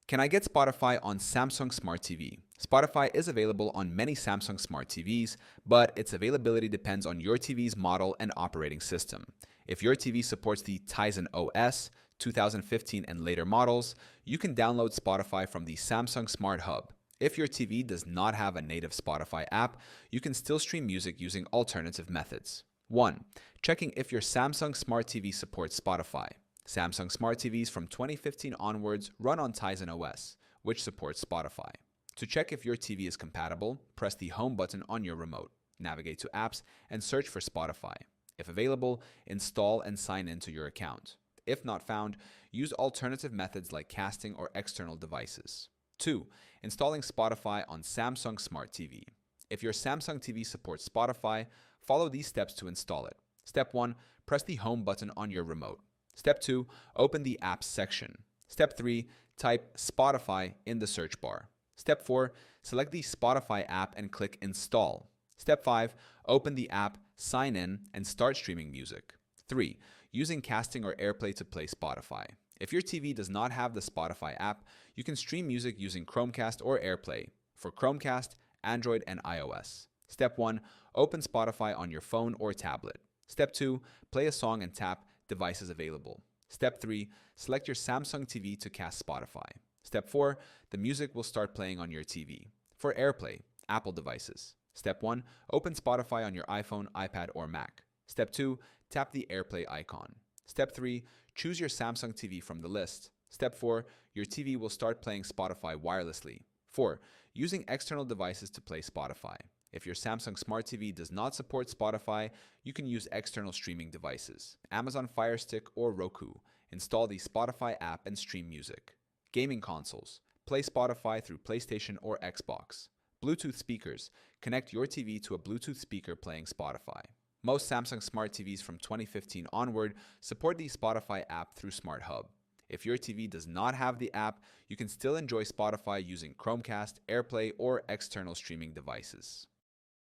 Can I get Spotify on Samsung Smart TV? Spotify is available on many Samsung Smart TVs, but its availability depends on your TV's model and operating system. If your TV supports the Tizen OS, 2015 and later models, you can download Spotify from the Samsung Smart Hub. If your TV does not have a native Spotify app, you can still stream music using alternative methods. 1. Checking if your Samsung Smart TV supports Spotify. Samsung Smart TVs from 2015 onwards run on Tizen OS, which supports Spotify. To check if your TV is compatible, press the Home button on your remote, navigate to Apps, and search for Spotify. If available, install and sign in to your account. If not found, use alternative methods like casting or external devices. 2. Installing Spotify on Samsung Smart TV. If your Samsung TV supports Spotify, follow these steps to install it. Step 1. Press the Home button on your remote. Step 2. Open the Apps section. Step 3. Type Spotify in the search bar. Step 4. Select the Spotify app and click Install. Step 5. Open the app, sign in, and start streaming music. 3. Using casting or AirPlay to play Spotify. If your TV does not have the Spotify app, you can stream music using Chromecast or AirPlay for Chromecast, Android, and iOS. Step 1. Open Spotify on your phone or tablet. Step 2. Play a song and tap Devices available. Step 3. Select your Samsung TV to cast Spotify. Step 4. The music will start playing on your TV. For AirPlay, Apple devices. Step 1. Open Spotify on your iPhone, iPad, or Mac. Step 2. Tap the AirPlay icon. Step 3. Choose your Samsung TV from the list. Step 4. Your TV will start playing Spotify wirelessly. 4. Using external devices to play Spotify. If your Samsung Smart TV does not support Spotify, you can use external streaming devices, Amazon Fire Stick or Roku. Install the Spotify app and stream music. Gaming consoles. Play Spotify through PlayStation or Xbox. Bluetooth speakers. Connect your TV to a Bluetooth speaker playing Spotify. Most Samsung Smart TVs from 2015 onward support the Spotify app through Smart Hub. If your TV does not have the app, you can still enjoy Spotify using Chromecast, AirPlay, or external streaming devices.